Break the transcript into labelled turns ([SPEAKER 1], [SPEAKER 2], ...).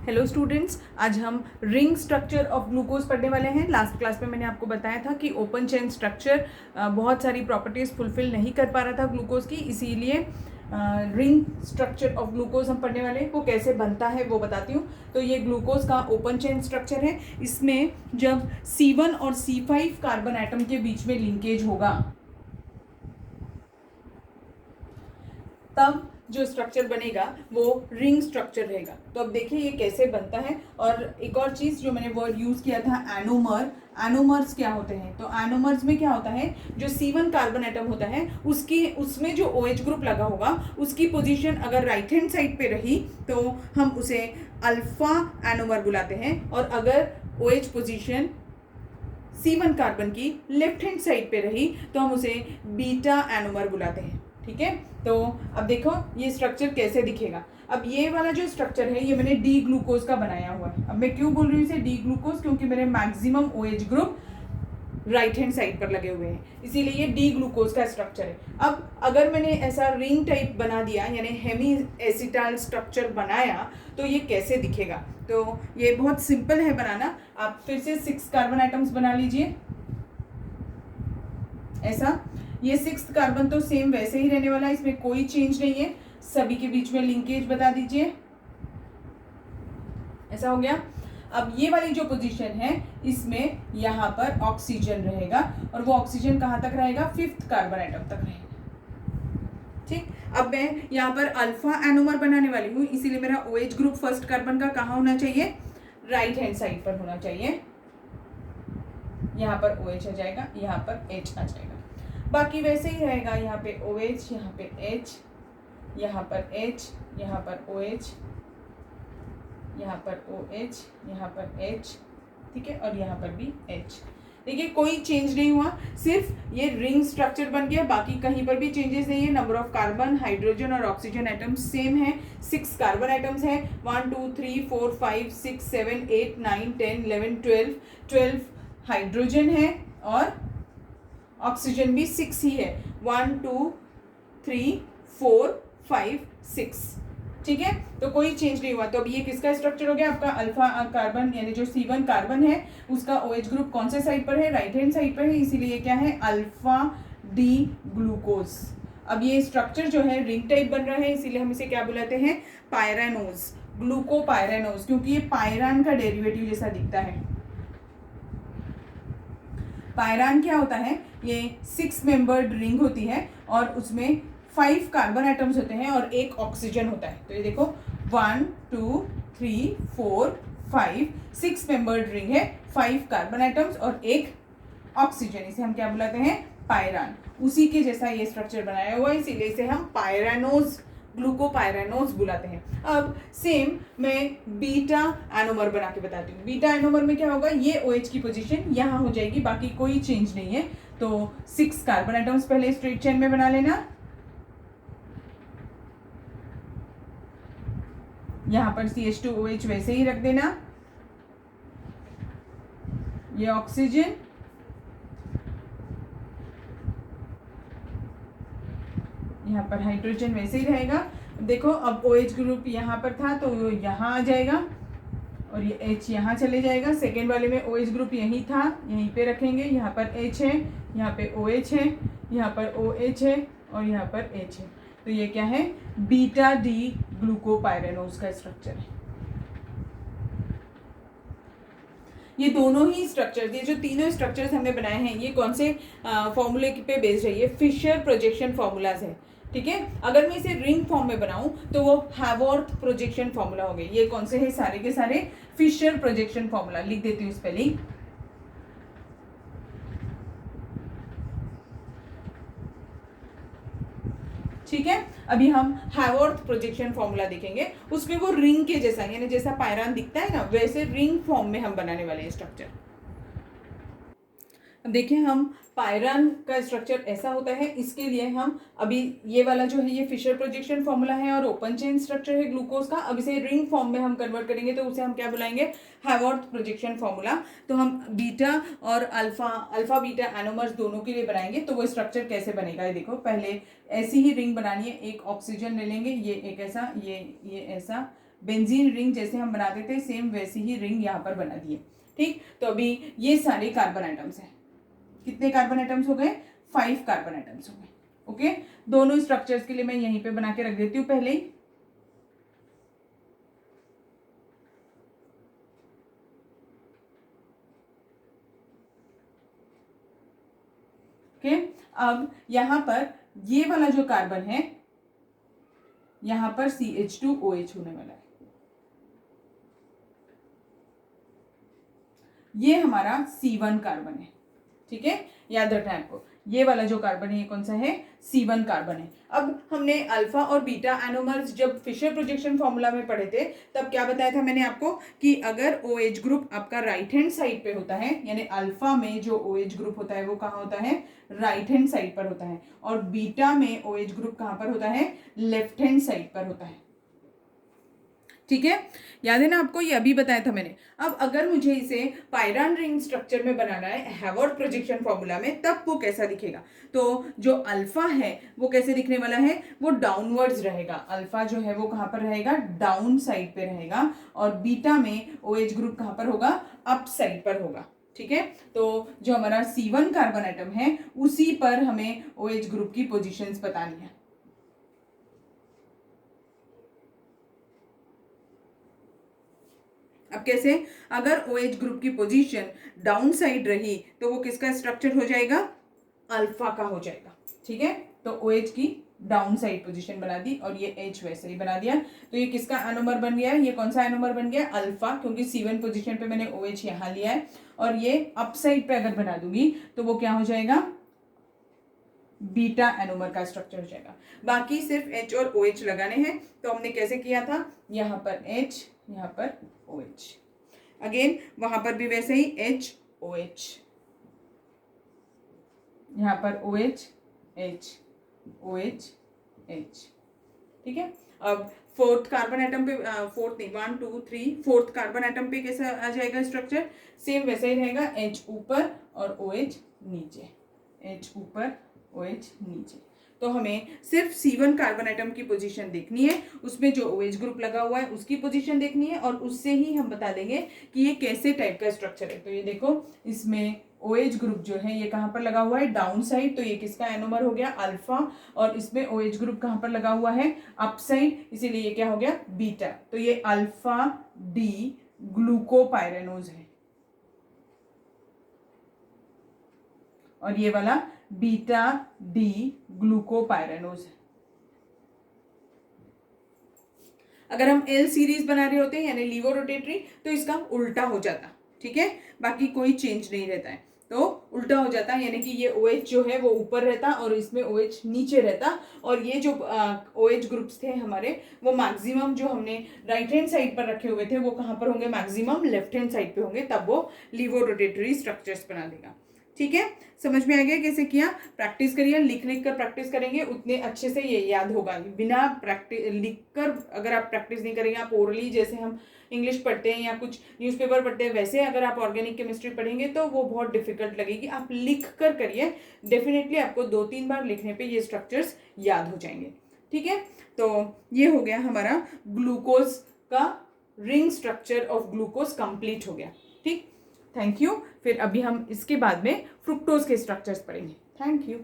[SPEAKER 1] Hello students, आज हम ring structure of glucose पढ़ने वाले हैं। लास्ट क्लास में मैंने आपको बताया था कि ओपन चेन स्ट्रक्चर बहुत सारी प्रॉपर्टीज़ फुलफिल नहीं कर पा रहा था ग्लूकोज की, इसीलिए रिंग स्ट्रक्चर ऑफ ग्लूकोज हम पढ़ने वाले हैं। वो कैसे बनता है वो बताती हूँ। तो ये ग्लूकोज का ओपन चेन स्ट्रक्चर है। इसमें जब C1 और C5 कार्बन एटम के बीच में लिंकेज होगा तब जो स्ट्रक्चर बनेगा वो रिंग स्ट्रक्चर रहेगा। तो अब देखिए ये कैसे बनता है। और एक और चीज़ जो मैंने वर्ड यूज़ किया था एनोमर, एनोमर्स क्या होते हैं? तो एनोमर्स में क्या होता है, जो C1 कार्बन एटम होता है उसमें जो OH ग्रुप लगा होगा उसकी पोजीशन अगर राइट हैंड साइड पे रही तो हम उसे अल्फा एनोमर बुलाते हैं, और अगर OH पोजीशन C1 कार्बन की लेफ्ट हैंड साइड पे रही तो हम उसे बीटा एनोमर बुलाते हैं। ठीक है, तो अब देखो ये स्ट्रक्चर कैसे दिखेगा। अब ये वाला जो स्ट्रक्चर है ये मैंने डी ग्लूकोज का बनाया हुआ है। अब मैं क्यों बोल रही हूँ इसे डी ग्लूकोज, क्योंकि मेरे maximum OH group right hand side पर लगे हुए हैं, इसीलिए ये डी ग्लूकोज का स्ट्रक्चर है। अब अगर मैंने ऐसा रिंग टाइप बना दिया यानी हेमी एसिटाइल स्ट्रक्चर बनाया तो ये कैसे दिखेगा? तो ये बहुत सिंपल है बनाना। आप फिर से 6 कार्बन आइटम्स बना लीजिए ऐसा। ये 6 कार्बन तो सेम वैसे ही रहने वाला है, इसमें कोई चेंज नहीं है। सभी के बीच में लिंकेज बता दीजिए, ऐसा हो गया। अब ये वाली जो पोजीशन है इसमें यहाँ पर ऑक्सीजन रहेगा, और वो ऑक्सीजन कहाँ तक रहेगा? 5th कार्बन एटम तक रहेगा। ठीक, अब मैं यहाँ पर अल्फा एनोमर बनाने वाली हूँ, इसीलिए मेरा OH ग्रुप फर्स्ट कार्बन का कहाँ होना चाहिए? राइट हैंड साइड पर होना चाहिए। यहाँ पर OH आ जाएगा, यहाँ पर H आ जाएगा। बाकी वैसे ही रहेगा, यहाँ पे OH, यहाँ पे H, यहाँ पर H, यहाँ पर OH, यहाँ पर OH, यहाँ पर H, ठीक है, और यहाँ पर भी H। देखिए कोई चेंज नहीं हुआ, सिर्फ ये रिंग स्ट्रक्चर बन गया, बाकी कहीं पर भी चेंजेस नहीं है। नंबर ऑफ कार्बन, हाइड्रोजन और ऑक्सीजन एटम्स सेम है। 6 कार्बन एटम्स है, 1 2 3 4 5 6 7 8 9 10 11 12 हाइड्रोजन है, और ऑक्सीजन भी 6 ही है, 1 2 3 4 5 6। ठीक है, तो कोई चेंज नहीं हुआ। तो अब ये किसका स्ट्रक्चर हो गया? आपका अल्फा कार्बन यानी जो C1 कार्बन है उसका OH ग्रुप कौन से साइड पर है? राइट हैंड साइड पर है, इसीलिए क्या है? Alpha D glucose. अब ये स्ट्रक्चर जो है रिंग टाइप बन रहा है, इसीलिए हम इसे क्या बुलाते हैं? पायरानोज, ग्लूकोपायरानोज, क्योंकि ये पायरान का डेरिवेटिव जैसा दिखता है। पायरान क्या होता है? ये 6 मेंबर्ड रिंग होती है और उसमें 5 कार्बन एटम्स होते हैं और एक ऑक्सीजन होता है। तो ये देखो 1 2 3 4 5 6 मेंबर्ड रिंग है, 5 कार्बन एटम्स और एक ऑक्सीजन, इसे हम क्या बुलाते हैं? पायरान। उसी के जैसा ये स्ट्रक्चर बनाया हुआ है, इसीलिए इसे हम पायरानोज, ग्लूकोपायरानोज बुलाते हैं। अब सेम मैं बीटा एनोमर बना के बताती हूँ। बीटा एनोमर में क्या होगा? ये OH की पोजीशन यहाँ हो जाएगी, बाकी कोई चेंज नहीं है। तो 6 कार्बन एटम्स पहले स्ट्रेट चेन में बना लेना, यहाँ पर CH2OH वैसे ही रख देना, ये ऑक्सीजन, यहाँ पर हाइड्रोजन वैसे ही रहेगा। देखो अब OH ग्रुप यहाँ पर था तो यहाँ आ जाएगा, और ये H यहाँ चले जाएगा। सेकेंड वाले में OH ग्रुप यहीं था, यहीं पे रखेंगे। यहाँ पर H है, यहाँ पे OH है, यहाँ पर OH है, और यहाँ पर H है। तो ये क्या है? बीटा डी ग्लूकोपायरानोज का स्ट्रक्चर है। ये दोनों ही स्ट्रक्चर्स, ये जो तीनों स्ट्रक्चर्स हमने बनाए हैं, ये कौन से फॉर्मूले पे बेस्ड है? ये फिशर प्रोजेक्शन फॉर्मूलाज है। ठीक है, अगर मैं इसे रिंग फॉर्म में बनाऊं तो वो हैवॉर्थ प्रोजेक्शन फॉर्मूला हो गए। ये कौन से हैं? सारे के सारे फिशर प्रोजेक्शन फॉर्मूला। लिख देती हूँ स्पेलिंग। ठीक है, अभी हम हैवॉर्थ प्रोजेक्शन फॉर्मूला देखेंगे। उसमें वो रिंग के जैसा यानी जैसा पायरान दिखता है ना, वैसे रिंग फॉर्म में हम बनाने वाले हैं स्ट्रक्चर। अब देखिए हम पायरान का स्ट्रक्चर ऐसा होता है, इसके लिए हम अभी ये वाला जो है ये फिशर प्रोजेक्शन फॉर्मूला है और ओपन चेन स्ट्रक्चर है ग्लूकोज का। अब इसे रिंग फॉर्म में हम कन्वर्ट करेंगे तो उसे हम क्या बुलाएंगे? हैवॉर्थ प्रोजेक्शन फॉर्मूला। तो हम बीटा और अल्फा बीटा एनोमर्स दोनों के लिए बनाएंगे। तो वो स्ट्रक्चर कैसे बनेगा ये देखो। पहले ऐसी ही रिंग बनानी है, एक ऑक्सीजन ले लेंगे, ये एक ऐसा, ये ऐसा, बेंजीन रिंग जैसे हम बनाते थे सेम वैसी ही रिंग यहाँ पर बना दी है। ठीक, तो अभी ये सारे कार्बन आइटम्स हैं। कितने कार्बन आइटम्स हो गए? 5 कार्बन आइटम्स हो गए। ओके, दोनों स्ट्रक्चर्स के लिए मैं यहीं पे बना के रख देती हूँ पहले ही। ओके, अब यहां पर ये वाला जो कार्बन है यहां पर CH2OH होने वाला है। ये हमारा C1 कार्बन है। ठीक है, याद रखना है आपको, ये वाला जो कार्बन है ये कौन सा है? C1 कार्बन है। अब हमने अल्फा और बीटा एनोमर्स जब फिशर प्रोजेक्शन फॉर्मूला में पढ़े थे तब क्या बताया था मैंने आपको कि अगर OH ग्रुप आपका राइट हैंड साइड पे होता है, यानी अल्फा में जो OH ग्रुप होता है वो कहाँ होता है? राइट हैंड साइड पर होता है, और बीटा में OH ग्रुप कहाँ पर होता है? लेफ्ट हैंड साइड पर होता है। ठीक है, याद है ना आपको, ये अभी बताया था मैंने। अब अगर मुझे इसे पायरान रिंग स्ट्रक्चर में बनाना है हैवर्थ प्रोजेक्शन फॉर्मूला में, तब वो कैसा दिखेगा? तो जो अल्फा है वो कैसे दिखने वाला है? वो डाउनवर्ड्स रहेगा। अल्फा जो है वो कहाँ पर रहेगा? डाउन साइड पे रहेगा, और बीटा में OH ग्रुप कहाँ पर होगा? अप साइड पर होगा। ठीक है, तो जो हमारा C1 कार्बन आइटम है उसी पर हमें OH ग्रुप की पोजीशंस बतानी है। अब कैसे? अगर OH ग्रुप की पोजीशन डाउन साइड रही तो वो किसका स्ट्रक्चर हो जाएगा? अल्फा का हो जाएगा। ठीक है, तो OH की डाउन साइड पोजीशन बना दी और ये H वैसे ही बना दिया, तो ये किसका एनोमर बन गया? ये कौन सा एनोमर बन गया? अल्फा, क्योंकि C1 पोजीशन पे मैंने OH यहाँ लिया है, और ये अप साइड पे अगर बना दूंगी तो वो क्या हो जाएगा? बीटा एनोमर का स्ट्रक्चर हो जाएगा। बाकी सिर्फ H और OH लगाने हैं। तो हमने कैसे किया था? यहाँ पर H, यहाँ पर OH, अगेन वहां पर भी वैसे ही HOH, यहाँ पर OH H OH H। ठीक है, अब फोर्थ कार्बन आइटम पे, फोर्थ नहीं, 1 2 3 फोर्थ कार्बन आइटम पे कैसा आ जाएगा स्ट्रक्चर? सेम वैसा ही रहेगा, H ऊपर और OH नीचे, H ऊपर OH नीचे। तो हमें सिर्फ C1 कार्बन आइटम की पोजीशन देखनी है, उसमें जो OH ग्रुप लगा हुआ है उसकी पोजीशन देखनी है, और उससे ही हम बता देंगे कि ये कैसे टाइप का स्ट्रक्चर है। तो ये देखो, इसमें OH ग्रुप जो है ये कहाँ पर लगा हुआ है? डाउन साइड, तो ये किसका एनोमर हो गया? अल्फा, और इसमें OH ग्रुप कहाँ पर लगा हुआ है? अप साइड, इसीलिए ये क्या हो गया? बीटा। तो ये अल्फा डी ग्लूकोपाइरेनोज है, और ये वाला बीटा डी ग्लूकोपाइरेनोज है। अगर हम L सीरीज बना रहे होते हैं यानी लीवो रोटेटरी, तो इसका उल्टा हो जाता। ठीक है, बाकी कोई चेंज नहीं रहता है, तो उल्टा हो जाता, यानी कि ये OH जो है वो ऊपर रहता और इसमें OH नीचे रहता, और ये जो OH ग्रुप्स थे हमारे वो मैक्सिमम जो हमने राइट हैंड साइड पर रखे हुए थे वो कहाँ पर होंगे? मैक्सिमम लेफ्ट हैंड साइड पे होंगे, तब वो लीवो रोटेटरी स्ट्रक्चर्स बना देगा। ठीक है, समझ में आ गया कैसे किया? प्रैक्टिस करिए, लिख लिख कर प्रैक्टिस करेंगे उतने अच्छे से ये याद होगा। बिना प्रैक्टिस लिख कर अगर आप प्रैक्टिस नहीं करेंगे, आप ओरली जैसे हम इंग्लिश पढ़ते हैं या कुछ न्यूज़पेपर पढ़ते हैं वैसे अगर आप ऑर्गेनिक केमिस्ट्री पढ़ेंगे तो वो बहुत डिफिकल्ट लगेगी। आप लिख कर करिए, डेफिनेटली आपको 2-3 बार लिखने पे ये स्ट्रक्चर्स याद हो जाएंगे। ठीक है, तो ये हो गया हमारा ग्लूकोज का ring structure of glucose complete हो गया। ठीक, थैंक यू। फिर अभी हम इसके बाद में फ्रुक्टोज के स्ट्रक्चर्स पढ़ेंगे। Thank you.